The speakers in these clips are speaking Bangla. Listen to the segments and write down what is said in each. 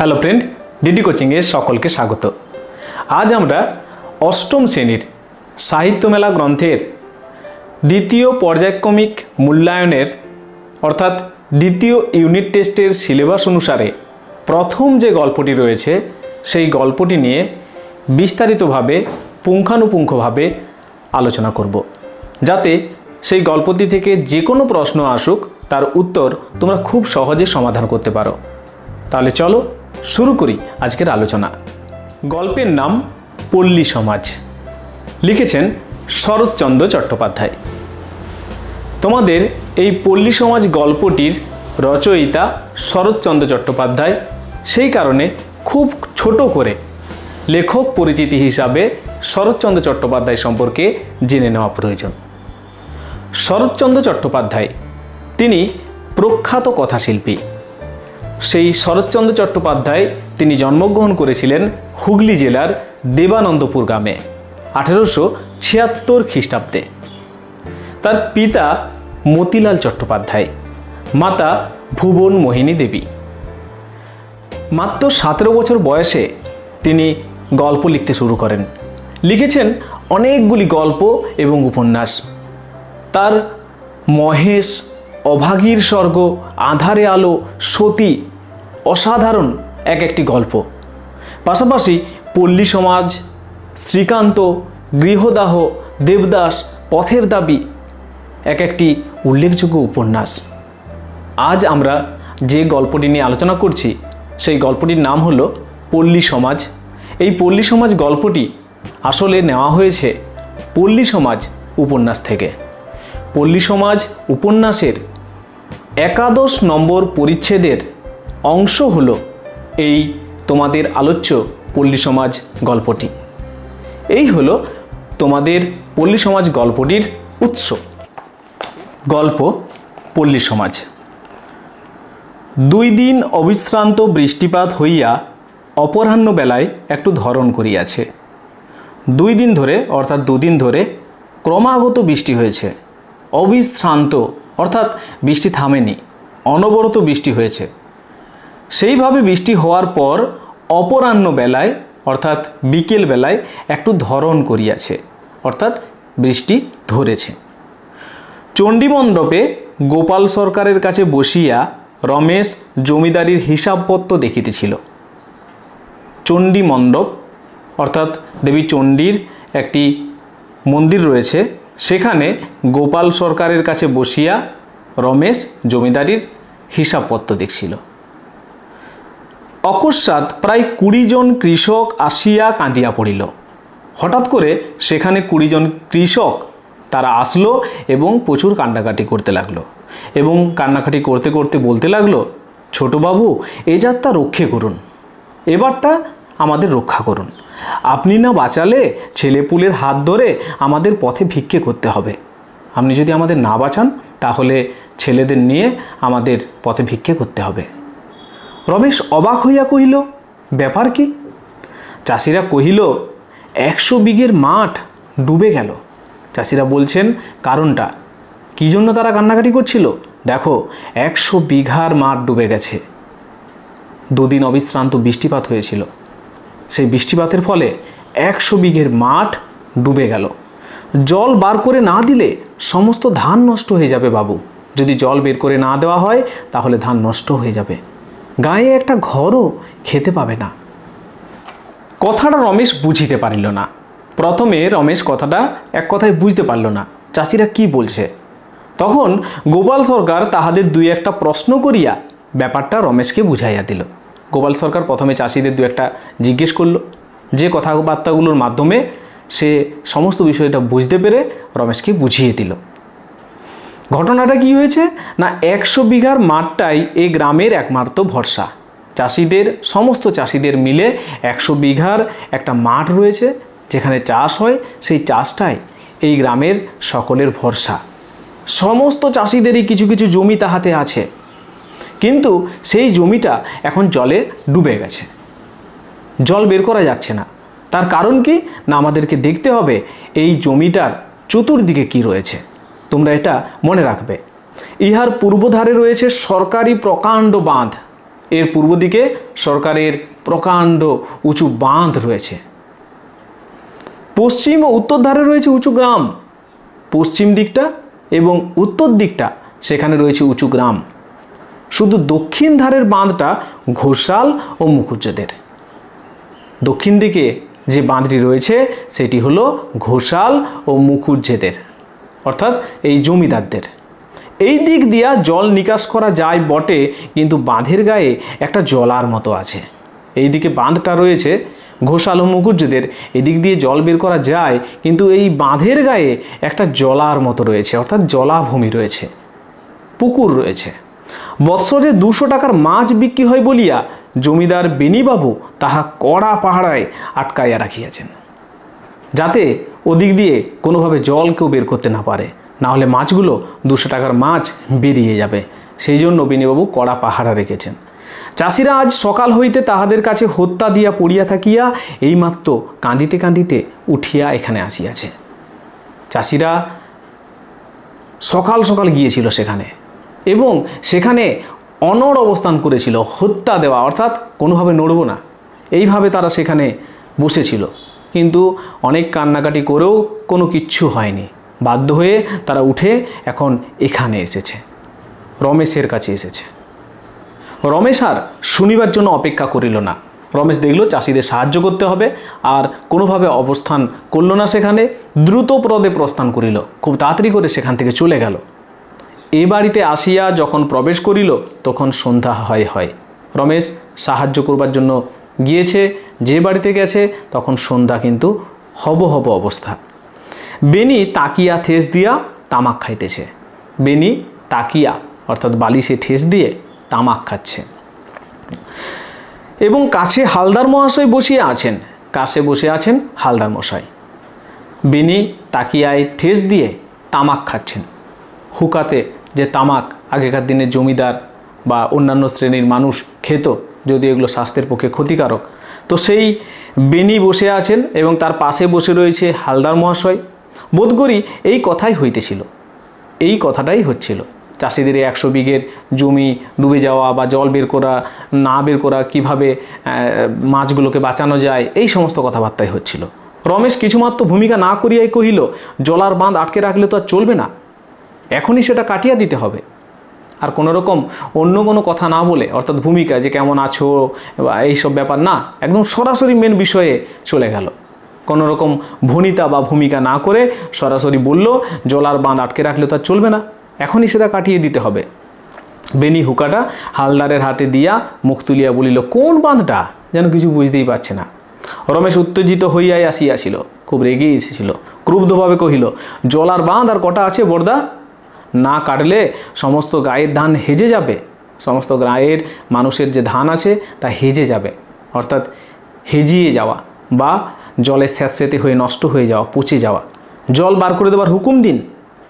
হ্যালো ফ্রেন্ড, ডিডি কোচিংয়ে সকলকে স্বাগত। আজ আমরা অষ্টম শ্রেণীর সাহিত্য মেলা গ্রন্থের দ্বিতীয় পর্যায়ক্রমিক মূল্যায়নের অর্থাৎ দ্বিতীয় ইউনিট টেস্টের সিলেবাস অনুসারে প্রথম যে গল্পটি রয়েছে সেই গল্পটি নিয়ে বিস্তারিতভাবে পুঙ্খানুপুঙ্খভাবে আলোচনা করব, যাতে সেই গল্পটি থেকে যে কোনো প্রশ্ন আসুক তার উত্তর তোমরা খুব সহজে সমাধান করতে পারো। তাহলে চলো শুরু করি আজকের আলোচনা। গল্পের নাম পল্লী সমাজ, লিখেছেন শরৎচন্দ্র চট্টোপাধ্যায়। তোমাদের এই পল্লী সমাজ গল্পটির রচয়িতা শরৎচন্দ্র চট্টোপাধ্যায়, সেই কারণে খুব ছোট করে লেখক পরিচিতি হিসাবে শরৎচন্দ্র চট্টোপাধ্যায় সম্পর্কে জেনে নেওয়া প্রয়োজন। শরৎচন্দ্র চট্টোপাধ্যায় তিনি প্রখ্যাত কথাশিল্পী। সেই শরৎচন্দ্র চট্টোপাধ্যায় তিনি জন্মগ্রহণ করেছিলেন হুগলি জেলার দেবানন্দপুর গ্রামে 1876 খ্রিস্টাব্দে। তার পিতা মতিলাল চট্টোপাধ্যায়, মাতা ভুবন মোহিনী দেবী। মাত্র 17 বছর বয়সে তিনি গল্প লিখতে শুরু করেন। লিখেছেন অনেকগুলি গল্প এবং উপন্যাস। তার মহেশ, অভাগীর স্বর্গ, আঁধারে আলো, সতী অসাধারণ এক একটি গল্প। পাশাপাশি পল্লী সমাজ, শ্রীকান্ত, গৃহদাহ, দেবদাস, পথের দাবি এক একটি উল্লেখযোগ্য উপন্যাস। আজ আমরা যে গল্পটি নিয়ে আলোচনা করছি সেই গল্পটির নাম হলো পল্লী সমাজ। এই পল্লী সমাজ গল্পটি আসলে নেওয়া হয়েছে পল্লী সমাজ উপন্যাস থেকে। পল্লী সমাজ উপন্যাসের 11 নম্বর পরিচ্ছেদের অংশ হলো এই তোমাদের আলোচ্য পল্লী সমাজ গল্পটি। এই হলো তোমাদের পল্লী সমাজ গল্পটির উৎস। গল্প পল্লী সমাজ। 2 দিন অবিশ্রান্ত বৃষ্টিপাত হইয়া অপরাহ্ন বেলায় একটু ধরণ করিয়াছে। 2 দিন ধরে অর্থাৎ 2 দিন ধরে ক্রমাগত বৃষ্টি হয়েছে। অবিশ্রান্ত অর্থাৎ বৃষ্টি থামেনি, অনবরত বৃষ্টি হয়েছে। সেইভাবে বৃষ্টি হওয়ার পর অপরাহ্ন বেলায় অর্থাৎ বিকেল বেলায় একটু ধরণ করিয়াছে, অর্থাৎ বৃষ্টি ধরেছে। চণ্ডীমণ্ডপে গোপাল সরকারের কাছে বসিয়া রমেশ জমিদারির হিসাবপত্র দেখিতেছিল। চণ্ডীমণ্ডপ অর্থাৎ দেবী চণ্ডীর একটি মন্দির রয়েছে, সেখানে গোপাল সরকারের কাছে বসিয়া রমেশ জমিদারির হিসাবপত্র দেখছিল। অকস্মাৎ প্রায় 20 জন কৃষক আসিয়া কাঁদিয়া পড়িল। হঠাৎ করে সেখানে 20 জন কৃষক তারা আসলো এবং প্রচুর কান্নাকাটি করতে লাগলো, এবং কান্নাকাটি করতে করতে বলতে লাগলো, ছোটবাবু এ যাত্রা রক্ষে করুন, এবারটা আমাদের রক্ষা করুন। আপনি না বাঁচালে ছেলেপুলের হাত ধরে আমাদের পথে ভিক্ষে করতে হবে। আপনি যদি আমাদের না বাঁচান তাহলে ছেলেদের নিয়ে আমাদের পথে ভিক্ষে করতে হবে। রমেশ অবাক হইয়া কহিল, ব্যাপার কি? চাষিরা কহিল, 100 বিঘের মাঠ ডুবে গেল। চাষিরা বলছেন কারণটা, কী জন্য তারা কান্নাকাটি করছিল? দেখো, 100 বিঘার মাঠ ডুবে গেছে। 2 দিন অবিশ্রান্ত বৃষ্টিপাত হয়েছিল, সেই বৃষ্টিপাতের ফলে 100 বিঘের মাঠ ডুবে গেল। জল বার করে না দিলে সমস্ত ধান নষ্ট হয়ে যাবে বাবু। যদি জল বের করে না দেওয়া হয় তাহলে ধান নষ্ট হয়ে যাবে, গায়ে একটা ঘরও খেতে পাবে না। কথাটা রমেশ বুঝিতে পারিল না। প্রথমে রমেশ কথাটা এক কথায় বুঝতে পারল না চাষিরা কি বলছে। তখন গোপাল সরকার তাহাদের 2-1টা প্রশ্ন করিয়া ব্যাপারটা রমেশকে বুঝাইয়া দিল। গোপাল সরকার প্রথমে চাষিদের 2-1টা জিজ্ঞেস করলো, যে কথাবার্তাগুলোর মাধ্যমে সে সমস্ত বিষয়টা বুঝতে পেরে রমেশকে বুঝিয়ে দিল। ঘটনাটা কি হয়েছে না, 100 বিঘার মাঠটাই এই গ্রামের একমাত্র ভরসা। চাষিদের, সমস্ত চাষিদের মিলে 100 বিঘার একটা মাঠ রয়েছে যেখানে চাষ হয়। সেই চাষটাই এই গ্রামের সকলের ভরসা। সমস্ত চাষিদেরই কিছু কিছু জমি তাহাতে আছে, কিন্তু সেই জমিটা এখন জলে ডুবে গেছে, জল বের করা যাচ্ছে না। তার কারণ কি না, আমাদেরকে দেখতে হবে এই জমিটার চতুর্দিকে কি রয়েছে। তোমরা এটা মনে রাখবে। ইহার পূর্বধারে রয়েছে সরকারি প্রকাণ্ড বাঁধ, এর পূর্ব দিকে সরকারের প্রকাণ্ড উঁচু বাঁধ রয়েছে। পশ্চিম ও উত্তর ধারে রয়েছে উঁচু গ্রাম। পশ্চিম দিকটা এবং উত্তর দিকটা সেখানে রয়েছে উঁচু গ্রাম। শুধু দক্ষিণ ধারের বাঁধটা ঘোষাল ও মুখুজ্জেদের। দক্ষিণ দিকে যে বাঁধটি রয়েছে সেটি হলো ঘোষাল ও মুখুজ্জেদের, অর্থাৎ এই জমিদারদের। এই দিক দিয়া জল নিকাশ করা যায় বটে, কিন্তু বাঁধের গায়ে একটা জলার মতো আছে। এই দিকে বাঁধটা রয়েছে ঘোষাল ও মুখুজ্জেদের, এদিক দিয়ে জল বের করা যায়, কিন্তু এই বাঁধের গায়ে একটা জলার মতো রয়েছে, অর্থাৎ জলাভূমি রয়েছে, পুকুর রয়েছে। বৎসরে 200 টাকার মাছ বিক্রি হয় বলিয়া জমিদার বেনিবাবু তাহা কড়া পাহারায় আটকাইয়া রাখিয়াছেন, যাতে ওদিক দিয়ে কোনোভাবে জল কেউ বের করতে না পারে, না হলে মাছগুলো 200 টাকার মাছ বেরিয়ে যাবে। সেই জন্য বেনিবাবু কড়া পাহারা রেখেছেন। চাষিরা আজ সকাল হইতে তাহাদের কাছে হত্যা দিয়া পড়িয়া থাকিয়া এইমাত্র কাঁদিতে কাঁদিতে উঠিয়া এখানে আসিয়াছে। চাষিরা সকাল সকাল গিয়েছিল সেখানে এবং সেখানে অনড় অবস্থান করেছিল, হত্যা দেওয়া অর্থাৎ কোনোভাবে নড়ব না, এইভাবে তারা সেখানে বসেছিল। কিন্তু অনেক কান্নাকাটি করেও কোনো কিচ্ছু হয়নি। বাধ্য হয়ে তারা উঠে এখন এখানে এসেছে, রমেশের কাছে এসেছে। রমেশ আর শুনিবার জন্য অপেক্ষা করিল না। রমেশ দেখল চাষিদের সাহায্য করতে হবে, আর কোনোভাবে অবস্থান করল না সেখানে, দ্রুত পদে প্রস্থান করিল, খুব তাড়াতাড়ি করে সেখান থেকে চলে গেল। এ বাড়িতে আসিয়া যখন প্রবেশ করিল তখন সন্ধ্যা হয়। রমেশ সাহায্য করবার জন্য গিয়েছে, যে বাড়িতে গেছে তখন সন্ধ্যা কিন্তু হব অবস্থা। বেনি তাকিয়া ঠেস দিয়া তামাক খাইতেছে। বেনি তাকিয়া অর্থাৎ বালিশে ঠেস দিয়ে তামাক খাচ্ছে এবং কাছে হালদার মহাশয় বসিয়া আছেন। কাছে বসে আছেন হালদার মশাই। বেনি তাকিয়ায় ঠেস দিয়ে তামাক খাচ্ছেন। হুকাতে যে তামাক আগেকার দিনে জমিদার বা অন্যান্য শ্রেণীর মানুষ খেত, যদি এগুলো স্বাস্থ্যের পক্ষে ক্ষতিকারক, তো সেই বেনি বসে আছেন এবং তার পাশে বসে রয়েছে হালদার মহাশয়। বোধ করি এই কথাই হইতেছিল, এই কথাটাই হচ্ছিল। চাষিদের 100 বিঘের জমি ডুবে যাওয়া বা জল বের করা না বের করা, কীভাবে মাছগুলোকে বাঁচানো যায়, এই সমস্ত কথাবার্তাই হচ্ছিল। রমেশ কিছুমাত্র ভূমিকা না করিয়াই কহিল, জলার বাঁধ আটকে রাখলে তো আর চলবে না, এখনই সেটা কাটিয়ে দিতে হবে। আর কোনো রকম অন্য কোনো কথা না বলে, অর্থাৎ ভূমিকা যে কেমন আছো বা এইসব ব্যাপার না, একদম সরাসরি মেন বিষয়ে চলে গেল। কোনো রকম ভনিতা বা ভূমিকা না করে সরাসরি বলল, জলার বাঁধ আটকে রাখলে তো আর চলবে না, এখনই সেটা কাটিয়ে দিতে হবে। বেনি হুকাটা হালদারের হাতে দিয়া মুখ তুলিয়া বলিল, কোন বাঁধটা? যেন কিছু বুঝতেই পারছে না। রমেশ উত্তেজিত হইয়াই আসিয়াছিল, খুব রেগে এসেছিল। ক্রুব্ধভাবে কহিল, জলার বাঁধ আর কটা আছে বর্দা? না কাটলে সমস্ত গায়ের ধান হেজে যাবে, সমস্ত গায়ের মানুষের যে ধান আছে তা হেজে যাবে, অর্থাৎ হেজিয়ে যাওয়া বা জলে স্যাঁতস্যাঁতে হয়ে নষ্ট হয়ে যাওয়া, পচে যাওয়া। জল বার করে দেওয়ার হুকুম দিন।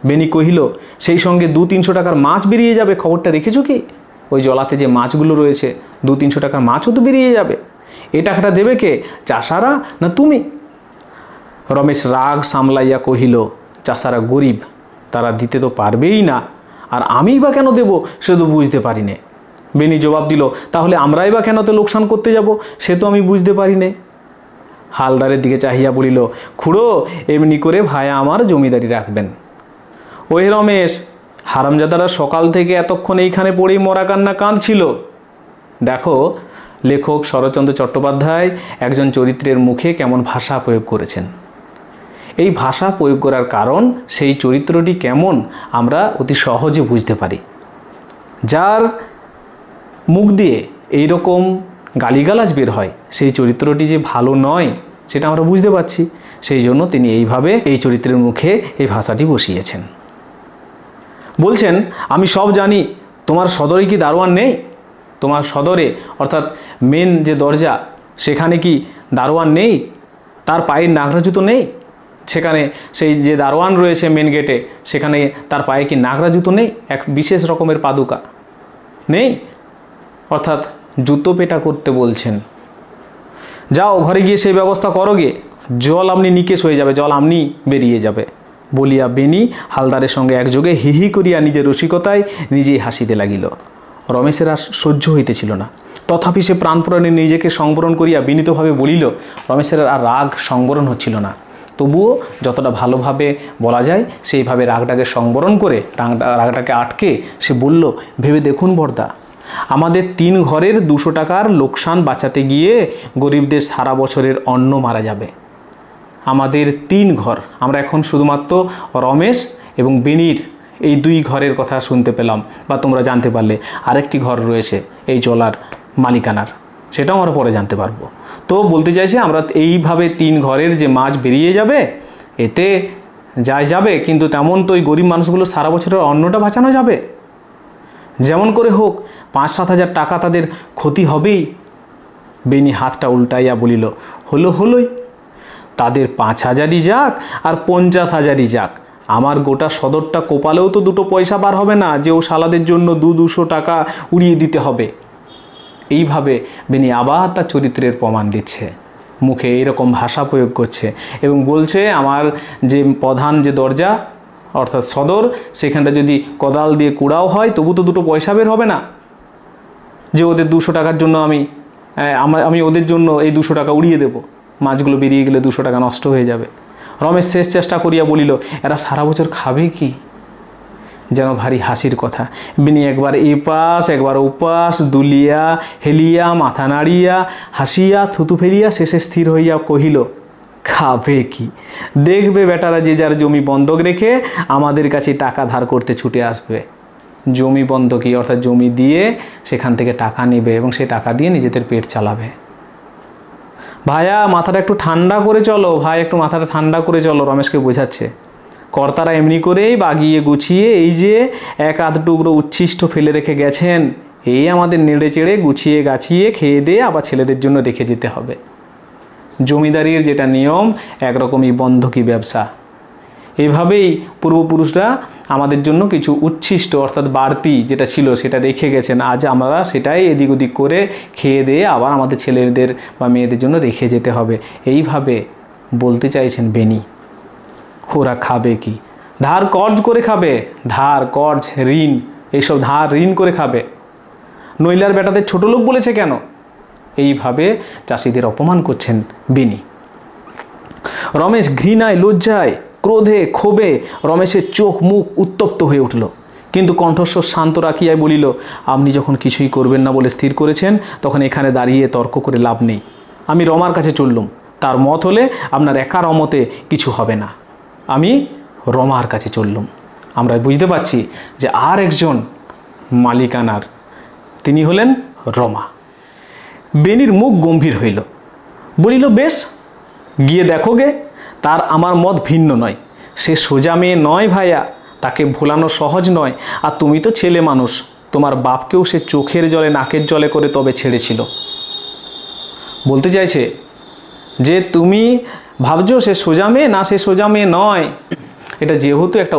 বেনি কহিল, সেই সঙ্গে 200-300 টাকার মাছ বেরিয়ে যাবে, খবরটা রেখেছো কি? ওই জলাতে যে মাছগুলো রয়েছে 200-300 টাকার মাছও তো বেরিয়ে যাবে। এই টাকাটা দেবে কে, চাষারা না তুমি? রমেশ রাগ সামলাইয়া কহিল, চাষারা গরিব, তারা দিতে তো পারবেই না, আর আমিই বা কেন দেব সে তো বুঝতে পারি নে। বেনি জবাব দিল, তাহলে আমরাই বা কেন তো লোকসান করতে যাব, সে তো আমি বুঝতে পারি নে। হালদারের দিকে চাহিয়া বলিল, খুড়ো এমনি করে ভায়া আমার জমিদারি রাখবেন। ওই রমেশ, হারামজাদারা সকাল থেকে এতক্ষণ এইখানে পড়েই মরা কান্না কাঁদছিল। দেখো, লেখক শরৎচন্দ্র চট্টোপাধ্যায় একজন চরিত্রের মুখে কেমন ভাষা প্রয়োগ করেছেন। এই ভাষা প্রয়োগ করার কারণ সেই চরিত্রটি কেমন আমরা অতি সহজে বুঝতে পারি। যার মুখ দিয়ে এই রকম গালিগালাজ বের হয়, সেই চরিত্রটি যে ভালো নয় সেটা আমরা বুঝতে পারছি। সেই জন্য তিনি এইভাবে এই চরিত্রের মুখে এই ভাষাটি বসিয়েছেন। বলছেন, আমি সব জানি, তোমার সদরে কি দারোয়ান নেই? তোমার সদরে অর্থাৎ মেন যে দরজা, সেখানে কি দারোয়ান নেই? তার পায়ের নাগরা জুতো নেই? সেখানে সেই যে দারোয়ান রয়েছে মেন গেটে, সেখানে তার পায়ে কি নাগরা জুতো নেই? এক বিশেষ রকমের পাদুকা নেই, অর্থাৎ জুতো পেটা করতে বলছেন। যাও ঘরে গিয়ে সেই ব্যবস্থা করো গে, জল আমনি নিকেশ হয়ে যাবে, জল আমনি বেরিয়ে যাবে। বলিয়া বেনি হালদারের সঙ্গে একযোগে হিহি করিয়া নিজের রসিকতায় নিজেই হাসিতে লাগিল। রমেশের আর সহ্য হইতেছিল না। তথাপি সে প্রাণপণে নিজেকে সংবরণ করিয়া বিনীতভাবে বলিল। রমেশের আর রাগ সংবরণ হচ্ছিল না, তবুও যতটা ভালোভাবে বলা যায় সেইভাবে রাগটাকে সংবরণ করে রাগটাকে আটকে সে বলল, ভেবে দেখুন বড়দা, আমাদের 3 ঘরের 200 টাকার লোকসান বাঁচাতে গিয়ে গরিবদের সারা বছরের অন্ন মারা যাবে। আমাদের 3 ঘর, আমরা এখন শুধুমাত্র রমেশ এবং বেনির এই 2 ঘরের কথা শুনতে পেলাম বা তোমরা জানতে পারলে। আরেকটি ঘর রয়েছে এই জলার মালিকানার, সেটাও আমরা পরে জানতে পারবো। তো বলতে চাইছে আমরা এইভাবে 3 ঘরের যে মাছ বেরিয়ে যাবে এতে যাবে, কিন্তু তেমন তো ওই গরিব মানুষগুলো সারা বছরের অন্নটা বাঁচানো যাবে। যেমন করে হোক 5-7 হাজার টাকা তাদের ক্ষতি হবেই। বেনি হাতটা উল্টাইয়া বলিল, হলোই, তাদের 5,000ই যাক আর 50,000ই যাক, আমার গোটা সদরটা কোপালেও তো 2 পয়সা বার হবে না যে ও শালাদের জন্য 200 টাকা উড়িয়ে দিতে হবে। এইভাবে বেনি আবার তার চরিত্রের প্রমাণ দিচ্ছে, মুখে এইরকম ভাষা প্রয়োগ করছে এবং বলছে আমার যে প্রধান যে দরজা অর্থাৎ সদর, সেখানটা যদি কোদাল দিয়ে কুড়াও হয় তবু তো 2 পয়সা বের হবে না, যে ওদের 200 টাকার জন্য আমি ওদের জন্য এই 200 টাকা উড়িয়ে দেব, মাছগুলো বেরিয়ে গেলে 200 টাকা নষ্ট হয়ে যাবে। রমেশ শেষ চেষ্টা করিয়া বলিল, এরা সারা বছর খাবে কি? যেন ভারী হাসির কথা। বিনি একবার এপাশ একবার ওপাশ দুলিয়া হেলিয়া মাথা নাড়িয়া হাসিয়া থুতু ফেলিয়া শেষে স্থির হইয়া কহিল, খাবে কি? দেখবে বেটারা যে যার জমি বন্ধক রেখে আমাদের কাছে টাকা ধার করতে ছুটে আসবে। জমি বন্ধকি অর্থাৎ জমি দিয়ে সেখান থেকে টাকা নেবে এবং সেই টাকা দিয়ে নিজেদের পেট চালাবে। ভাইয়া মাথাটা একটু ঠান্ডা করে চলো, ভাই একটু মাথাটা ঠান্ডা করে চলো, রমেশকে বোঝাচ্ছে। কর্তারা এমনি করেই বাগিয়ে গুছিয়ে এই যে 1-8 টুকরো উচ্ছিষ্ট ফেলে রেখে গেছেন, এই আমাদের নেড়ে চেড়ে গুছিয়ে গাছিয়ে খেয়ে দিয়ে আবার ছেলেদের জন্য রেখে যেতে হবে। জমিদারির যেটা নিয়ম একরকমই বন্ধকি ব্যবসা। এভাবেই পূর্বপুরুষরা আমাদের জন্য কিছু উচ্ছিষ্ট অর্থাৎ বাড়তি যেটা ছিল সেটা রেখে গেছেন, আজ আমরা সেটাই এদিক ওদিক করে খেয়ে দিয়ে আবার আমাদের ছেলেদের বা মেয়েদের জন্য রেখে যেতে হবে। এইভাবে বলতে চাইছেন বেনি। ওরা খাবে কি? ধার কর্জ করে খাবে, ধার কর্জ ঋণ, এইসব ধার ঋণ করে খাবে। নইলার বেটাদের ছোট লোক বলেছে কেন? এইভাবে চাষিদের অপমান করছেন বেনি। রমেশ ঘৃণায় লজ্জায় ক্রোধে ক্ষোভে রমেশের চোখ মুখ উত্তপ্ত হয়ে উঠল, কিন্তু কণ্ঠস্বর শান্ত রাখিয়াই বলিল, আপনি যখন কিছুই করবেন না বলে স্থির করেছেন তখন এখানে দাঁড়িয়ে তর্ক করে লাভ নেই। আমি রমার কাছে চললুম, তার মত হলে আপনার একার অমতে কিছু হবে না। আমি রমার কাছে চললুম। আমরা বুঝতে পারছি যে আর একজন মালিকানার, তিনি হলেন রমা। বেনির মুখ গম্ভীর হইল, বলিল, বেশ, গিয়ে দেখো গে। তার আমার মত ভিন্ন নয়, সে সোজা মেয়ে নয় ভাইয়া, তাকে ভোলানো সহজ নয়। আর তুমি তো ছেলে মানুষ, তোমার বাপকেও সে চোখের জলে নাকের জলে করে তবে ছেড়েছিল। বলতে চাইছে যে তুমি ভাবছো সে সোজা মেয়ে, না সে সোজা মেয়ে নয়। এটা যেহেতু একটা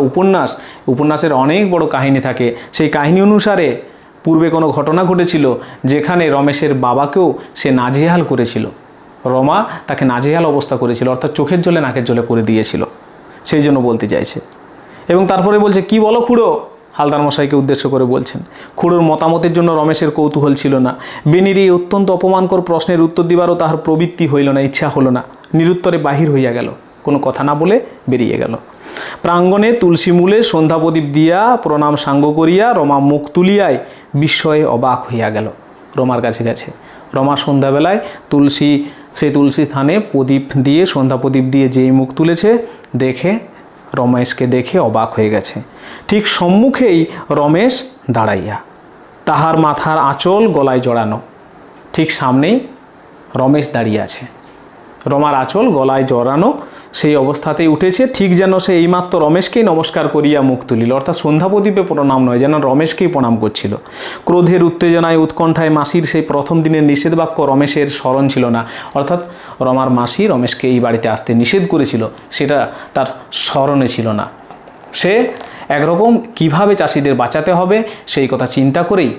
উপন্যাসের অনেক বড় কাহিনী থাকে, সেই কাহিনী অনুসারে পূর্বে কোনো ঘটনা ঘটেছিল যেখানে রমেশের বাবাকেও সে নাজেহাল করেছিল। রমা তাকে নাজেহাল অবস্থা করেছিল, অর্থাৎ চোখের জলে নাকের জলে করে দিয়েছিল, সেই জন্য বলতে চাইছে। এবং তারপরে বলছে, কি বলো খুড়ো? হালদার মশাইকে উদ্দেশ্য করে বলছেন। খুড়োর মতামতের জন্য রমেশের কৌতূহল ছিল না। বেনির এই অত্যন্ত অপমানকর প্রশ্নের উত্তর দিবারও তাহার প্রবৃত্তি হইল না, ইচ্ছা হলো না। নিরুত্তরে বাহির হইয়া গেল, কোনো কথা না বলে বেরিয়ে গেল। প্রাঙ্গণে তুলসী মূলে সন্ধ্যা প্রদীপ দিয়া প্রণাম সাঙ্গ করিয়া রমা মুখ তুলিয়ায় বিস্ময়ে অবাক হইয়া গেল। রমার কাছে গেছে। রমা সন্ধ্যাবেলায় তুলসী স্থানে প্রদীপ দিয়ে সন্ধ্যা প্রদীপ দিয়ে যেই মুখ তুলেছে দেখে রমেশকে দেখে অবাক হয়ে গেছে। ঠিক সম্মুখেই রমেশ দাঁড়াইয়া, তাহার মাথার আঁচল গলায় জড়ানো। ঠিক সামনেই রমেশ দাঁড়িয়ে আছে, রমার আঁচল গলায় জড়ানো, সেই অবস্থাতেই উঠেছে, ঠিক যেন সে এইমাত্র রমেশকেই নমস্কার করিয়া মুখ তুলিল, অর্থাৎ সন্ধ্যা প্রদীপে প্রণাম নয়, যেন রমেশকেই প্রণাম করছিল। ক্রোধের উত্তেজনায় উৎকণ্ঠায় মাসির সেই প্রথম দিনের নিষেধ বাক্য রমেশের স্মরণ ছিল না, অর্থাৎ রমার মাসি রমেশকে এই বাড়িতে আসতে নিষেধ করেছিল, সেটা তার স্মরণে ছিল না। সে একরকম কিভাবে চাষিদের বাঁচাতে হবে সেই কথা চিন্তা করেই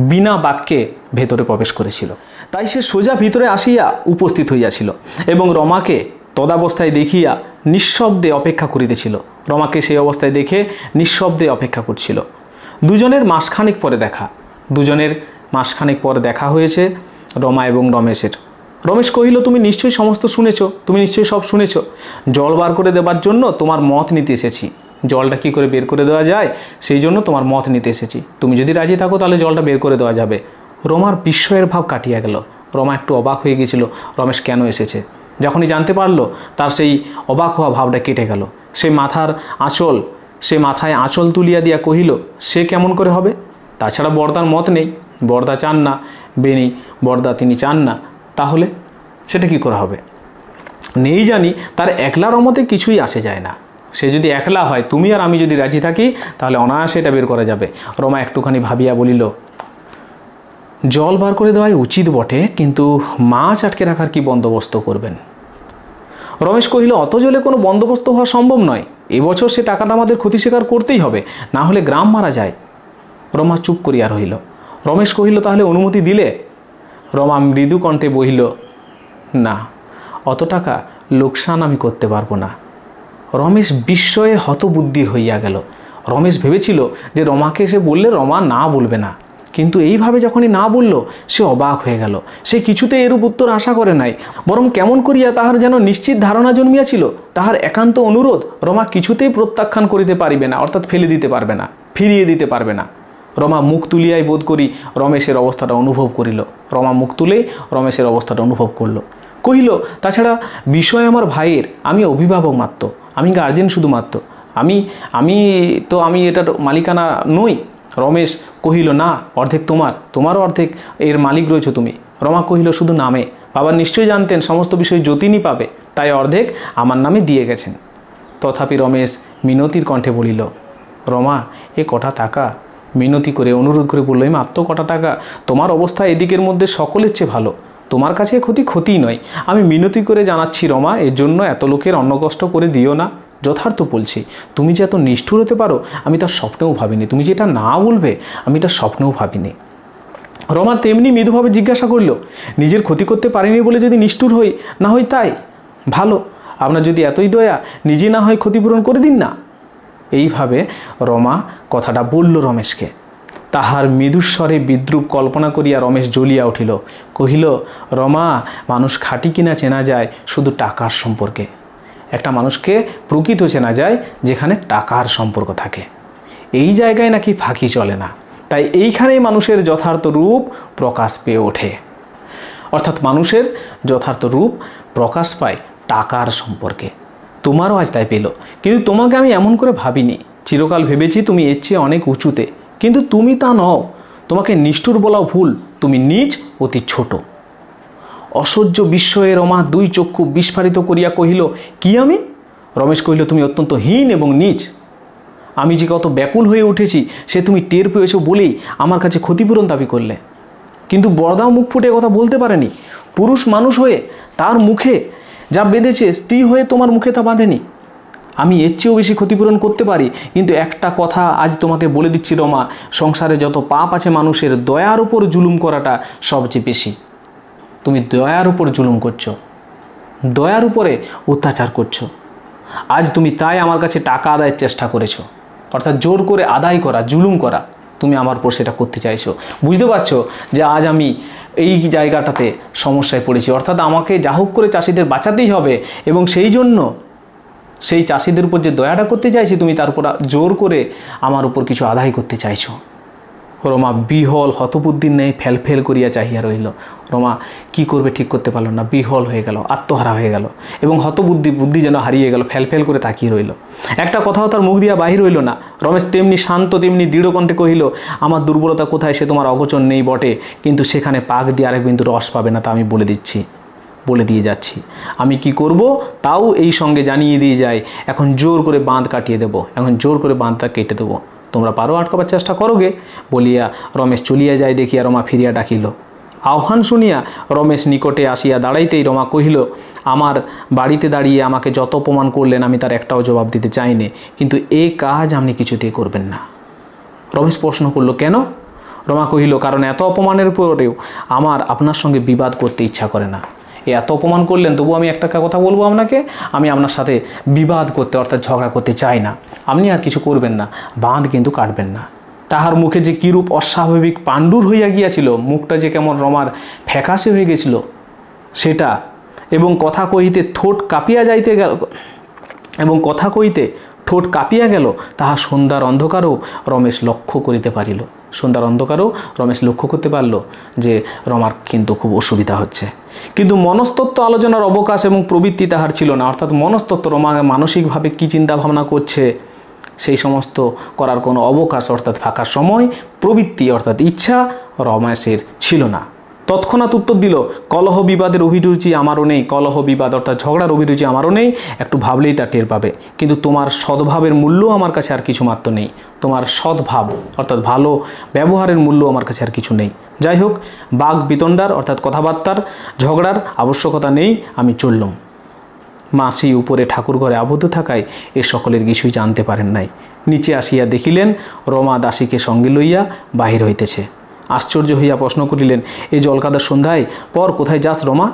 বিনা বাক্যে ভেতরে প্রবেশ করেছিল। তাই সে সোজা ভিতরে আসিয়া উপস্থিত হইয়াছিল এবং রমাকে তদাবস্থায় দেখিয়া নিঃশব্দে অপেক্ষা করিতেছিল। রমাকে সেই অবস্থায় দেখে নিঃশব্দে অপেক্ষা করছিল। দুজনের মাসখানিক পরে দেখা, দুজনের মাসখানেক পর দেখা হয়েছে রমা এবং রমেশের। রমেশ কহিল, তুমি নিশ্চয়ই সমস্ত শুনেছ, তুমি নিশ্চয়ই সব শুনেছ। জল বার করে দেবার জন্য তোমার মত নিতে এসেছি। জলটা কী করে বের করে দেওয়া যায় সেই জন্য তোমার মত নিতে এসেছি। তুমি যদি রাজি থাকো তাহলে জলটা বের করে দেওয়া যাবে। রমার বিস্ময়ের ভাব কাটিয়া গেল। রমা একটু অবাক হয়ে গেছিল রমেশ কেন এসেছে। যখনই জানতে পারলো তার সেই অবাক হওয়া ভাবটা কেটে গেল। সে মাথায় আঁচল তুলিয়া দিয়া কহিল, সে কেমন করে হবে? তাছাড়া বরদার মত নেই, বরদা চান না, বেনি বরদা তিনি চান না, তাহলে সেটা কি করে হবে? নেই জানি তার একলা রমতে কিছুই আসে যায় না। সে যদি একলা হয়, তুমি আর আমি যদি রাজি থাকি তাহলে অনায়াসে এটা বের করা যাবে। রমা একটুখানি ভাবিয়া বলিল, জল বার করে দেওয়াই উচিত বটে, কিন্তু মাছ আটকে রাখার কি বন্দোবস্ত করবেন? রমেশ কহিল, অত জলে কোনো বন্দোবস্ত হওয়া সম্ভব নয়। এবছর সে টাকাটা আমাদের ক্ষতি স্বীকার করতেই হবে, না হলে গ্রাম মারা যায়। রমা চুপ করিয়া রহিল। রমেশ কহিল, তাহলে অনুমতি দিলে? রমা মৃদু কণ্ঠে বলিল, না, অত টাকা লোকসান আমি করতে পারবো না। রমেশ বিস্ময়ে হতবুদ্ধি হইয়া গেল। রমেশ ভেবেছিল যে রমাকে সে বললে রমা না বলবে না, কিন্তু এইভাবে যখনই না বলল সে অবাক হয়ে গেল। সে কিছুতে এরূপ উত্তর আশা করে নাই, বরং কেমন করিয়া তাহার যেন নিশ্চিত ধারণা জন্মিয়াছিল তাহার একান্ত অনুরোধ রমা কিছুতেই প্রত্যাখ্যান করিতে পারিবে না, অর্থাৎ ফেলে দিতে পারবে না, ফিরিয়ে দিতে পারবে না। রমা মুখ তুলিয়াই বোধ করি রমেশের অবস্থাটা অনুভব করিল। রমা মুখ তুলেই রমেশের অবস্থাটা অনুভব করল। কহিল, তাছাড়া বিষয় আমার ভাইয়ের, আমি অভিভাবক মাত্র, আমি গার্জেন শুধুমাত্র, আমি এটার মালিকানা নই। রমেশ কহিল, না, অর্ধেক তোমারও অর্ধেক এর মালিক রয়েছ তুমি। রমা কহিল, শুধু নামে। বাবা নিশ্চয়ই জানতেন সমস্ত বিষয় যতীনই পাবে, তাই অর্ধেক আমার নামে দিয়ে গেছেন। তথাপি রমেশ মিনতির কণ্ঠে বলিল, রমা, এ কটা টাকা? মিনতি করে অনুরোধ করে বলল, মাত্র কটা টাকা? তোমার অবস্থা এদিকের মধ্যে সকলের চেয়ে ভালো, তোমার কাছে ক্ষতিই নয়। আমি মিনতি করে জানাচ্ছি রমা, এর জন্য এত লোকের অন্ন কষ্ট করে দিও না। যথার্থ বলছি, তুমি যে এত নিষ্ঠুর হতে পারো আমি তার স্বপ্নেও ভাবিনি। তুমি যেটা না বলবে আমি তার স্বপ্নেও ভাবিনি। রমা তেমনি মৃদুভাবে জিজ্ঞাসা করল, নিজের ক্ষতি করতে পারিনি বলে যদি নিষ্ঠুর হই, না হই তাই ভালো। আপনার যদি এতই দয়া, নিজে না হয় ক্ষতিপূরণ করে দিন না। এইভাবে রমা কথাটা বলল রমেশকে। তাহার মৃদুস্বরে বিদ্রুপ কল্পনা করিয়া রমেশ জ্বলিয়া উঠিল। কহিল, রমা, মানুষ খাঁটি কিনা চেনা যায় শুধু টাকার সম্পর্কে। একটা মানুষকে প্রকৃত চেনা যায় যেখানে টাকার সম্পর্ক থাকে। এই জায়গায় নাকি ফাঁকি চলে না, তাই এইখানেই মানুষের যথার্থ রূপ প্রকাশ পেয়ে ওঠে। অর্থাৎ মানুষের যথার্থ রূপ প্রকাশ পায় টাকার সম্পর্কে। তোমারও আজ তাই পেল, কিন্তু তোমাকে আমি এমন করে ভাবিনি। চিরকাল ভেবেছি তুমি এর চেয়ে অনেক উঁচুতে, কিন্তু তুমি তা নও। তোমাকে নিষ্ঠুর বলাও ভুল, তুমি নীচ, অতি ছোট। অসহ্য বিস্ময়ে রমা দুই চক্ষু বিস্ফারিত করিয়া কহিল, কি আমি? রমেশ কহিল, তুমি অত্যন্ত হীন এবং নীচ। আমি যে কত ব্যাকুল হয়ে উঠেছি সে তুমি টের পেয়েছো বলেই আমার কাছে ক্ষতিপূরণ দাবি করলে। কিন্তু বরদাও মুখ ফুটে কথা বলতে পারেনি। পুরুষ মানুষ হয়ে তার মুখে যা বেঁধেছে, স্ত্রী হয়ে তোমার মুখে তা বাঁধেনি। আমি এর চেয়েও বেশি ক্ষতিপূরণ করতে পারি, কিন্তু একটা কথা আজ তোমাকে বলে দিচ্ছি রমা, সংসারে যত পাপ আছে মানুষের, দয়ার উপর জুলুম করাটা সবচেয়ে বেশি। তুমি দয়ার উপর জুলুম করছো, দয়ার উপরে অত্যাচার করছো। আজ তুমি তাই আমার কাছে টাকা আদায়ের চেষ্টা করেছো, অর্থাৎ জোর করে আদায় করা, জুলুম করা। তুমি আমার উপর সেটা করতে চাইছো। বুঝতে পারছো যে আজ আমি এই জায়গাটাতে সমস্যায় পড়েছি, অর্থাৎ আমাকে যা হোক করে চাষিদের বাঁচাতেই হবে, এবং সেই জন্য সেই চাষিদের উপর যে দয়াটা করতে চাইছি তুমি তার উপর জোর করে আমার উপর কিছু আদায় করতে চাইছো। রমা বিহল হতবুদ্ধির ন্যায় ফেল করিয়া চাহিয়া রইল। রমা কি করবে ঠিক করতে পারল না, বিহল হয়ে গেল, আত্মহারা হয়ে গেল, এবং বুদ্ধি যেন হারিয়ে গেল, ফেল করে তাকিয়ে রইল। একটা কথাও তার মুখ দিয়া বাহির হইল না। রমেশ তেমনি শান্ত তেমনি দৃঢ় কণ্ঠে কহিল, আমার দুর্বলতা কোথায় সে তোমার অগোচর নেই বটে, কিন্তু সেখানে পাক দিয়ে আরেক বিন্দু রস পাবে না, তা আমি বলে দিয়ে যাচ্ছি। আমি কি করব তাও এই সঙ্গে জানিয়ে দিয়ে যাই। এখন জোর করে বাঁধ কাটিয়ে দেব, এখন জোর করে বাঁধটা কেটে দেবো। তোমরা পারো আটকাবার চেষ্টা করোগে। বলিয়া রমেশ চলিয়া যায় দেখিয়া রমা ফিরিয়া ডাকিল। আহ্বান শুনিয়া রমেশ নিকটে আসিয়া দাঁড়াইতেই রমা কহিল, আমার বাড়িতে দাঁড়িয়ে আমাকে যত অপমান করলেন আমি তার একটাও জবাব দিতে চাইনি, কিন্তু এই কাজ আপনি কিছুতেই করবেন না। রমেশ প্রশ্ন করল, কেন? রমা কহিল, কারণ এত অপমানের পরেও আমার আপনার সঙ্গে বিবাদ করতে ইচ্ছা করে না। এত অপমান করলেন, তবু আমি একটা কথা বলবো আপনাকে, আমি আপনার সাথে বিবাদ করতে অর্থাৎ ঝগড়া করতে চাই না। আপনি আর কিছু করবেন না, বাঁধ কিন্তু কাটবেন না। তাহার মুখে যে কিরূপ অস্বাভাবিক পাণ্ডুর হইয়া গিয়াছিল, মুখটা যে কেমন রমার ফ্যাকাশে হয়ে গেছিল সেটা, এবং কথা কহিতে ঠোঁট কাঁপিয়া গেল তাহা সন্ধ্যার অন্ধকারও রমেশ লক্ষ্য করিতে পারিল। সন্ধ্যার অন্ধকারও রমেশ লক্ষ্য করতে পারল যে রমার কিন্তু খুব অসুবিধা হচ্ছে। কিন্তু মনস্তত্ত্ব আলোচনার অবকাশ এবং প্রবৃত্তি তাহার ছিল না। অর্থাৎ মনস্তত্ত্ব, রমা মানসিকভাবে কী চিন্তা ভাবনা করছে সেই সমস্ত করার কোনো অবকাশ অর্থাৎ ফাঁকা সময়, প্রবৃত্তি অর্থাৎ ইচ্ছা রমেশের ছিল না। তৎক্ষণাৎ উত্তর দিল, কলহ বিবাদের অভিরুচি আমারও নেই। কলহ বিবাদ অর্থাৎ ঝগড়ার অভিরুচি আমারও নেই, একটু ভাবলেই তা টের পাবে। কিন্তু তোমার সদ্ভাবের মূল্য আমার কাছে আর কিছু মাত্র নেই। তোমার সদ্ভাব অর্থাৎ ভালো ব্যবহারের মূল্য আমার কাছে আর কিছু নেই। যাই হোক, বাক বিতণ্ডার অর্থাৎ কথাবার্তার ঝগড়ার আবশ্যকতা নেই, আমি চললাম। মাসি উপরে ঠাকুর ঘরে আবদ্ধ থাকায় এ সকলের কিছুই জানতে পারেন নাই। নিচে আসিয়া দেখিলেন রমা দাসীকে সঙ্গে লইয়া বাহির হইতেছে। আশ্চর্য হইয়া প্রশ্ন করিলেন, এই জলকাদার সন্ধ্যায় পর কোথায় যাস রমা?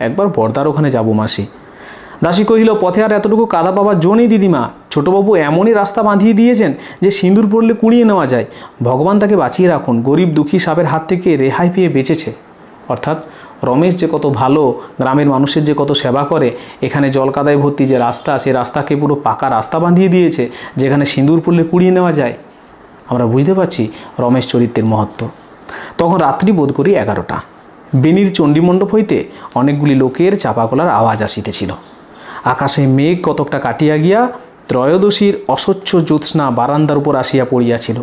একবার বর্দার ওখানে যাব মাসি। দাসী কহিল, পথে আর এতটুকু কাদা পাবার জো নেই দিদিমা। ছোটবাবু এমনই রাস্তা বাঁধিয়ে দিয়েছেন যে সিঁদুর পড়লে কুড়িয়ে নেওয়া যায়। ভগবান তাকে বাঁচিয়ে রাখুন, গরিব দুঃখী সাপের হাত থেকে রেহাই পেয়ে বেঁচেছে। অর্থাৎ রমেশ যে কত ভালো, গ্রামের মানুষের যে কত সেবা করে, এখানে জলকাদায় ভর্তি যে রাস্তা, সে রাস্তাকে পুরো পাকা রাস্তা বাঁধিয়ে দিয়েছে যেখানে সিঁদুর পড়লে কুড়িয়ে নেওয়া যায়। আমরা বুঝতে পারছি রমেশ চরিত্রের মহত্ব। তখন রাত্রি বোধ করি 11টা। বেনির চণ্ডীমণ্ডপ হইতে অনেকগুলি লোকের চাপা গলার আওয়াজ আসিতেছিল। আকাশে মেঘ কতকটা কাটিয়া গিয়া ত্রয়োদশীর অস্বচ্ছ জ্যোৎস্না বারান্দার উপর আসিয়া পড়িয়াছিল।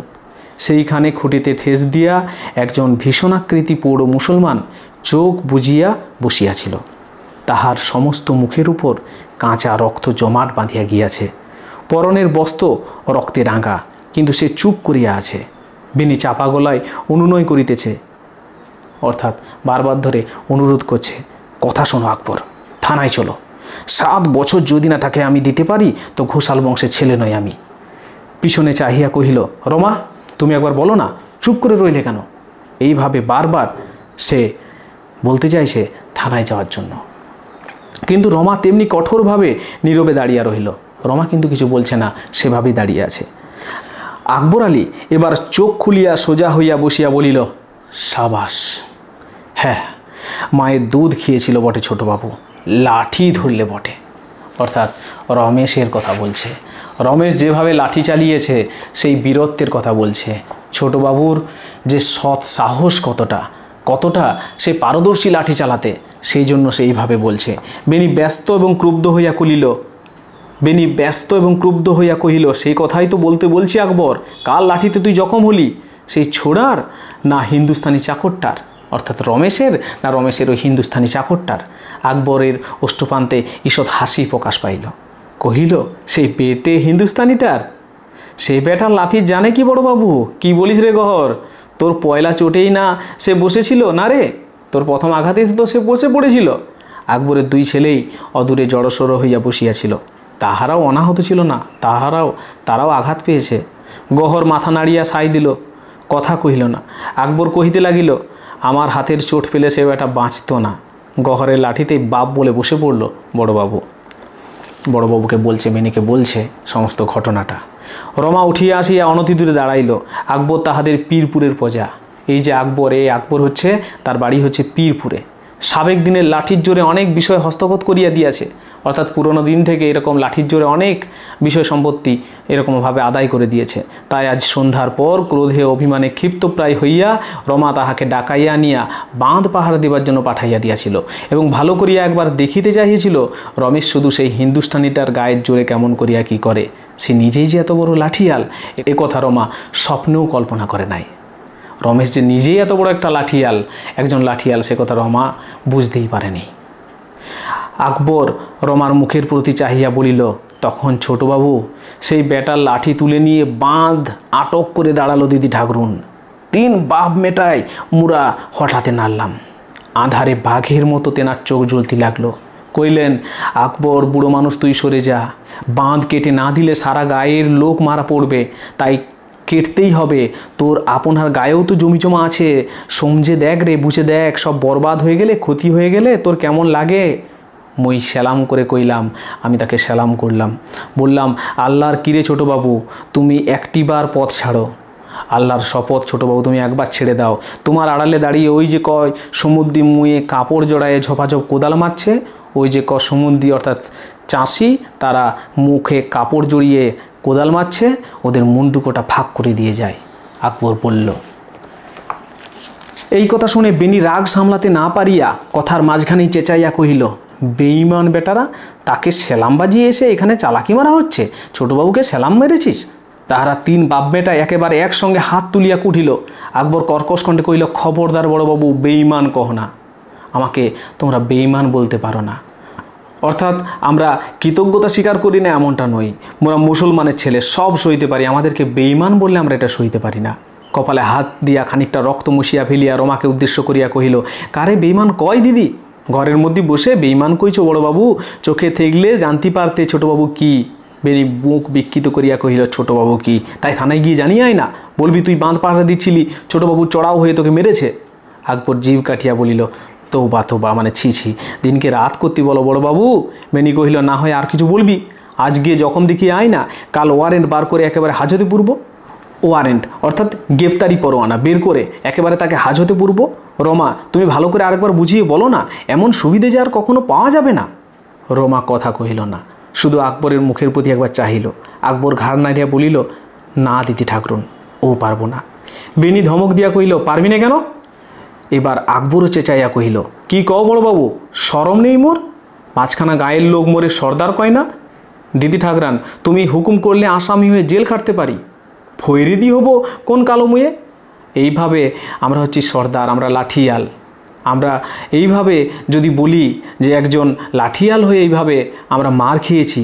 সেইখানে খুঁটিতে ঠেস দিয়া একজন ভীষণাকৃতি পৌঢ় মুসলমান চোখ বুজিয়া বসিয়াছিল। তাহার সমস্ত মুখের উপর কাঁচা রক্ত জমাট বাঁধিয়া গিয়াছে। পরনের বস্ত্র রক্তে রাঙা, কিন্তু সে চুপ করিয়া আছে। বেনি চাপা গলায় অনুনয় করিতেছে, অর্থাৎ বারবার ধরে অনুরোধ করছে, কথা শোনো আকবর, থানায় চলো। 7 বছর যদি না তাকে আমি দিতে পারি তো ঘোষাল বংশের ছেলে নই আমি। পিছনে চাহিয়া কহিল, রমা তুমি একবার বলো না, চুপ করে রইলে কেন? এইভাবে বারবার সে বলতে চাইছে থানায় যাওয়ার জন্য। কিন্তু রমা তেমনি কঠোরভাবে নীরবে দাঁড়িয়ে রহিল। রমা কিন্তু কিছু বলছে না, সেভাবেই দাঁড়িয়ে আছে। আকবর আলী এবার চোখ খুলিয়া সোজা হইয়া বসিয়া বলিল, সাবাস, হ্যাঁ মায়ের দুধ খেয়েছিল বটে ছোটবাবু, লাঠি ধরলে বটে। অর্থাৎ রমেশের কথা বলছে। রমেশ যেভাবে লাঠি চালিয়েছে সেই বীরত্বের কথা বলছে। ছোটবাবুর যে সৎ সাহস কতটা সে পারদর্শী লাঠি চালাতে, সেই জন্য সেইভাবে বলছে। বেনি ব্যস্ত এবং ক্রুব্ধ হইয়া কহিল, সেই কথাই তো বলছি আকবর। কাল লাঠিতে তুই জখম হলি, সেই ছোড়ার না হিন্দুস্তানি চাকরটার? অর্থাৎ রমেশের না রমেশের ওই হিন্দুস্তানি চাকরটার? আকবরের ওষ্ঠপ্রান্তে ঈষৎ হাসি প্রকাশ পাইল। কহিল, সেই বেটে হিন্দুস্তানিটার? সেই বেটার লাঠি জানে কি বড়বাবু? কি বলিস রে গহর, তোর পয়লা চোটেই না সে বসেছিল? না রে, তোর প্রথম আঘাতেই তো সে বসে পড়েছিল। আকবরের 2 ছেলেই অদূরে জড়সড় হইয়া বসিয়াছিল। তাহারাও অনাহত ছিল না, তারাও আঘাত পেয়েছে। গহর মাথা নাড়িয়া সাই দিল, কথা কহিল না। আকবর কহিতে লাগিল, আমার হাতের চোট পেলে সে বেটা বাঁচত না। গহরের লাঠিতেই বাপ বলে বসে পড়ল বড়বাবুকে বলছে, বেনিকে বলছে সমস্ত ঘটনাটা। রমা উঠিয়া আসিয়া অনতিদূরে দাঁড়াইল। আকবর তাহাদের পীরপুরের প্রজা। এই যে আকবর, এই আকবর হচ্ছে, তার বাড়ি হচ্ছে পীরপুরে। সাবেক দিনের লাঠির জোরে অনেক বিষয় হস্তগত করিয়া দিয়াছে। অর্থাৎ পুরনো দিন থেকে এরকম লাঠির জোরে অনেক বিষয় সম্পত্তি এরকমভাবে আদায় করে দিয়েছে। তাই আজ সন্ধ্যার পর ক্রোধে অভিমানে ক্ষিপ্তপ্রায় হইয়া রমা তাহাকে ডাকাইয়া আনিয়া বাঁধ পাহারা দেবার জন্য পাঠাইয়া দিয়াছিল এবং ভালো করিয়া একবার দেখিতে চাহিয়েছিল রমেশ শুধু সেই হিন্দুস্তানিটার গায়ের জোরে কেমন করিয়া কি করে। সে নিজেই যে এত বড় লাঠিয়াল, এ কথা রমা স্বপ্নেও কল্পনা করে নাই। রমেশ যে নিজেই এত বড় একটা লাঠিয়াল, একজন লাঠিয়াল, সে কথা রমা বুঝতেই পারেনি। আকবর রমার মুখের প্রতি চাহিয়া বলিল, তখন ছোটবাবু সেই বেটার লাঠি তুলে নিয়ে বাঁধ আটক করে দাঁড়ালো দিদি ঠাকরুন। 3 বাপ মেটায় মুরা হঠাতে নাড়লাম। আধারে বাঘের মতো তেনার চোখ জ্বলতে লাগলো। কইলেন, আকবর বুড়ো মানুষ, তুই সরে যা। বাঁধ কেটে না দিলে সারা গায়ের লোক মারা পড়বে, তাই কেটতেই হবে। তোর আপনার গায়েও তো জমিজমা আছে, সমঝে দেখ রে, বুঝে দেখ, সব বরবাদ হয়ে গেলে, ক্ষতি হয়ে গেলে তোর কেমন লাগে? মই সেলাম করে কইলাম। আমি তাকে সেলাম করলাম, বললাম, আল্লাহর কিরে ছোটবাবু, তুমি একটিবার পথ ছাড়ো। আল্লাহর শপথ ছোটোবাবু, তুমি একবার ছেড়ে দাও। তোমার আড়ালে দাঁড়িয়ে ওই যে কয় সমুদ্রি মুয়ে কাপড় জড়ায়ে ঝপাঝপ কোদাল মারছে, ওই যে সমুদ্রি অর্থাৎ চাষি, তারা মুখে কাপড় জড়িয়ে কোদাল মারছে, ওদের মুন্ডুকোটা ফাঁক করে দিয়ে যায়। আকবর বলল। এই কথা শুনে বেনি রাগ সামলাতে না পারিয়া কথার মাঝখানেই চেঁচাইয়া কহিল, বেঈমান বেটারা, তাকে সেলাম বাজিয়ে এসে এখানে চালাকি মারা হচ্ছে? ছোটোবাবুকে সেলাম মেরেছিস? তাহারা তিন বাপ বেটা একেবারে একসঙ্গে হাত তুলিয়া কুঠিল। আকবর কর্কশ কণ্ঠে কহিল, খবরদার বড়বাবু, বেঈমান কহ না। আমাকে তোমরা বেঈমান বলতে পারো না। অর্থাৎ আমরা কৃতজ্ঞতা স্বীকার করি না এমনটা নই, মোরা মুসলমানের ছেলে, সব সইতে পারি, আমাদেরকে বেঈমান বললে আমরা এটা সইতে পারি না। কপালে হাত দিয়া খানিকটা রক্ত মুছিয়া ফেলিয়া রমাকে উদ্দেশ্য করিয়া কহিল, কারে বেঈমান কয় দিদি? ঘরের মধ্যে বসে বেঈমান কইছো বড়বাবু? চোখে থেকলে জানতে পারতে ছোটোবাবু কি। বেনি মুখ বিকৃত করিয়া কহিল, ছোটোবাবু কি? তাই থানায় গিয়ে জানিয়ে আয় না, বলবি তুই বাঁধ পাহারা দিচ্ছিলি, ছোটোবাবু চড়াও হয়ে তোকে মেরেছে। আকবর জিভ কাটিয়া বলিল, তৌবা তৌবা, মানে ছি ছি, দিনকে রাত করতে বলো বড়বাবু। বেনি কহিল, না হয় আর কিছু বলবি? আজ গিয়ে যখন দেখি আয় না, কাল ওয়ারেন্ট বার করে একেবারে হাজতে পূর্ব। ওয়ারেন্ট অর্থাৎ গ্রেপ্তারি পরোয়ানা বের করে একেবারে তাকে হাজতে পূর্ব। রমা, তুমি ভালো করে আরেকবার বুঝিয়ে বলো না, এমন সুবিধে যে আর কখনো পাওয়া যাবে না। রমা কথা কহিল না, শুধু আকবরের মুখের প্রতি একবার চাহিল। আকবর ঘাড় নাড়িয়া বলিল, না দিদি ঠাকরুন, ও পারবো না। বেনি ধমক দিয়া কহিল, পারবি না কেন? এবার আকবরও চেঁচাইয়া কহিল, কি কও বড়বাবু, শরম নেই মোর? পাঁচখানা গায়ের লোক মোরে সর্দার কয় না? দিদি ঠাকরান, তুমি হুকুম করলে আসামি হয়ে জেল খাটতে পারি, ফৈরিদি হব কোন কালো মুয়ে? এইভাবে আমরা হচ্ছি সর্দার, আমরা লাঠিয়াল। আমরা এইভাবে যদি বলি যে একজন লাঠিয়াল হয়ে এইভাবে আমরা মার খেয়েছি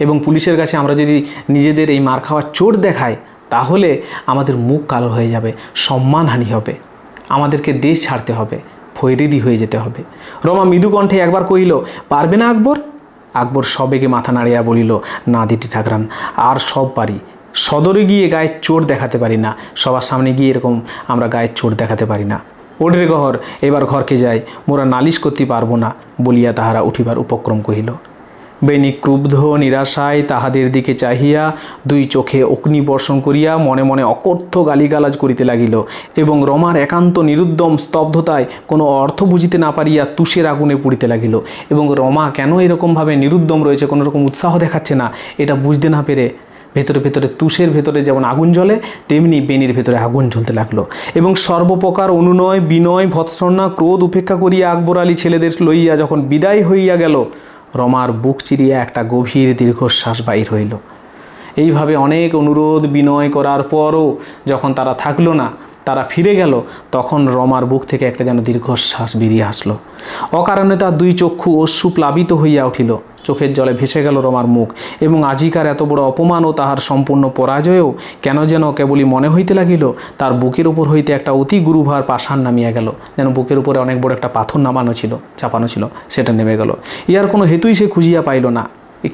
এবং পুলিশের কাছে আমরা যদি নিজেদের এই মার খাওয়ার চোট দেখাই, তাহলে আমাদের মুখ কালো হয়ে যাবে, সম্মানহানি হবে, আমাদেরকে দেশ ছাড়তে হবে, ফৈরিদি হয়ে যেতে হবে। রমা মৃদু কণ্ঠে একবার কহিল, পারবে না আকবর? আকবর সবেগে মাথা নাড়িয়া বলিল, না দিদি ঠাকরান, আর সব পারি। সদরে গিয়ে গায়ের চোট দেখাতে পারি না, সবার সামনে গিয়ে এরকম আমরা গায়ের চোট দেখাতে পারি না। ওডরে ঘর, এবার ঘরকে যাই, মোরা নালিশ করতে পারবো না বলিয়া তাহারা উঠিবার উপক্রম কহিল। বেনি ক্রুব্ধ নিরাশায় তাহাদের দিকে চাহিয়া দুই চোখে অগ্নি বর্ষণ করিয়া মনে মনে অকথ্য গালিগালাজ করিতে লাগিল এবং রমার একান্ত নিরুদ্যম স্তব্ধতায় কোনো অর্থ বুঝিতে না পারিয়া তুষের আগুনে পুড়িতে লাগিল। এবং রমা কেন এরকমভাবে নিরুদ্যম রয়েছে, কোনো রকম উৎসাহ দেখাচ্ছে না, এটা বুঝতে না পেরে ভেতরে ভেতরে তুষের ভেতরে যেমন আগুন জ্বলে, তেমনি বেনির ভেতরে আগুন জ্বলতে লাগলো। এবং সর্বপ্রকার অনুনয় বিনয় ভৎসনা ক্রোধ উপেক্ষা করিয়া আকবর আলী ছেলেদের লইয়া যখন বিদায় হইয়া গেল, রমার বুক চিরিয়া একটা গভীর দীর্ঘশ্বাস বাহির হইল। এইভাবে অনেক অনুরোধ বিনয় করার পরও যখন তারা থাকলো না, তারা ফিরে গেল, তখন রমার বুক থেকে একটা যেন দীর্ঘশ্বাস বেরিয়ে আসলো। অকারণে তার দুই চক্ষু অশ্রু প্লাবিত হইয়া উঠিল, চোখের জলে ভেসে গেল রমার মুখ। এবং আজিকার এত বড় অপমান ও তাহার সম্পূর্ণ পরাজয়েও কেন যেন কেবলই মনে হইতে লাগিল তার বুকের উপর হইতে একটা অতি গুরুভার পাষাণ নামিয়া গেল, যেন বুকের উপরে অনেক বড় একটা পাথর নামানো ছিল, চাপানো ছিল, সেটা নেমে গেল। ইহার কোনো হেতুই সে খুঁজিয়া পাইল না।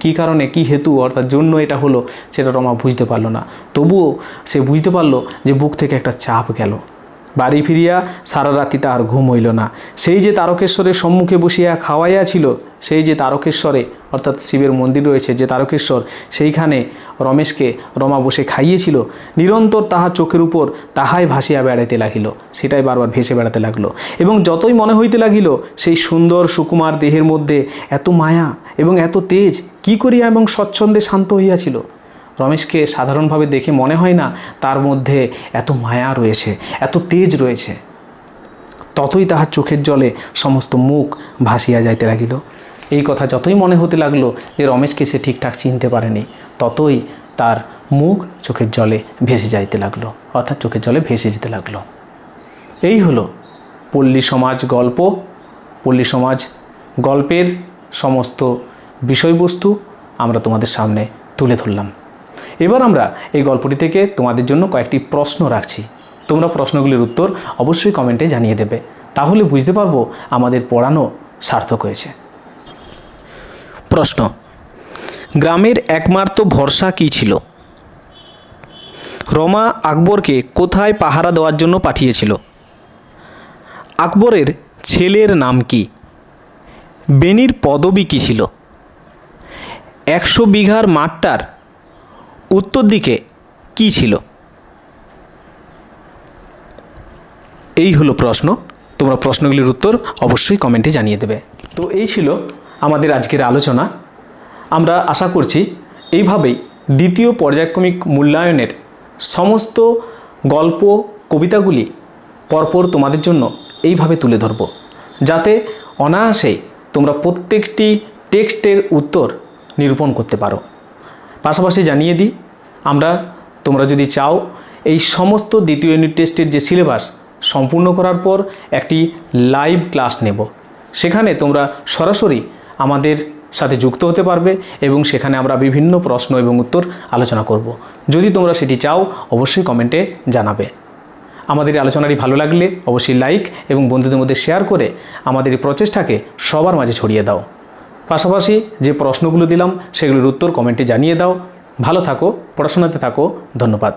কী কারণে, কী হেতু অর্থাৎ জন্য এটা হলো, সেটা রমা বুঝতে পারল না। তবুও সে বুঝতে পারল যে বুক থেকে একটা চাপ গেল। বাড়ি ফিরিয়া সারা রাতি তার ঘুম হইল না। সেই যে তারকেশ্বরের সম্মুখে বসিয়া খাওয়াইয়াছিল, সেই যে তারকেশ্বরে অর্থাৎ শিবের মন্দির রয়েছে যে তারকেশ্বর, সেইখানে রমেশকে রমা বসে খাইয়েছিল, নিরন্তর তাহার চোখের উপর তাহাই ভাসিয়া বেড়াইতে লাগিল, সেটাই বারবার ভেসে বেড়াতে লাগলো। এবং যতই মনে হইতে লাগিল সেই সুন্দর সুকুমার দেহের মধ্যে এত মায়া এবং এত তেজ কি করিয়া এবং স্বচ্ছন্দে শান্ত হইয়াছিল। রমেশকে সাধারণভাবে দেখে মনে হয় না তার মধ্যে এত মায়া রয়েছে, এত তেজ রয়েছে। ততই তাহার চোখের জলে সমস্ত মুখ ভাসিয়া যাইতে লাগিল। এই কথা যতই মনে হতে লাগলো যে রমেশকে সে ঠিকঠাক চিনতে পারেনি, ততই তার মুখ চোখের জলে ভেসে যাইতে লাগলো, অর্থাৎ চোখের জলে ভেসে যেতে লাগলো। এই হলো পল্লী সমাজ গল্প। পল্লী সমাজ গল্পের সমস্ত বিষয়বস্তু আমরা তোমাদের সামনে তুলে ধরলাম। এবার আমরা এই গল্পটি থেকে তোমাদের জন্য কয়েকটি প্রশ্ন রাখছি। তোমরা প্রশ্নগুলির উত্তর অবশ্যই কমেন্টে জানিয়ে দেবে, তাহলে বুঝতে পারবো আমাদের পড়ানো সার্থক হয়েছে। প্রশ্ন: গ্রামের একমাত্র ভরসা কী ছিল? রমা আকবরকে কোথায় পাহারা দেওয়ার জন্য পাঠিয়েছিল? আকবরের ছেলের নাম কি? বেনির পদবী কী ছিল? 100 বিঘার মাঠটার উত্তর দিকে কি ছিল? এই হলো প্রশ্ন। তোমরা প্রশ্নগুলির উত্তর অবশ্যই কমেন্টে জানিয়ে দেবে। তো এই ছিল আমাদের আজকের আলোচনা। আমরা আশা করছি এইভাবেই দ্বিতীয় পর্যায়ক্রমিক মূল্যায়নের সমস্ত গল্প কবিতাগুলি পরপর তোমাদের জন্য এইভাবে তুলে ধরব, যাতে অনায়াসেই তোমরা প্রত্যেকটি টেক্সটের উত্তর নিরূপণ করতে পারো। পাশাপাশি জানিয়ে দিই, তোমরা যদি চাও এই সমস্ত দ্বিতীয় ইউনিট টেস্টের যে সিলেবাস সম্পূর্ণ করার পর একটি লাইভ ক্লাস নেব, সেখানে তোমরা সরাসরি আমাদের সাথে যুক্ত হতে পারবে এবং সেখানে আমরা বিভিন্ন প্রশ্ন এবং উত্তর আলোচনা করব। যদি তোমরা সেটি চাও অবশ্যই কমেন্টে জানাবে। আমাদের এই আলোচনাটি ভালো লাগলে অবশ্যই লাইক এবং বন্ধুদের মধ্যে শেয়ার করে আমাদের এই প্রচেষ্টাকে সবার মাঝে ছড়িয়ে দাও। পাশাপাশি যে প্রশ্নগুলো দিলাম সেগুলোর উত্তর কমেন্টে জানিয়ে দাও। ভালো থাকো, পড়াশোনাতে থাকো। ধন্যবাদ।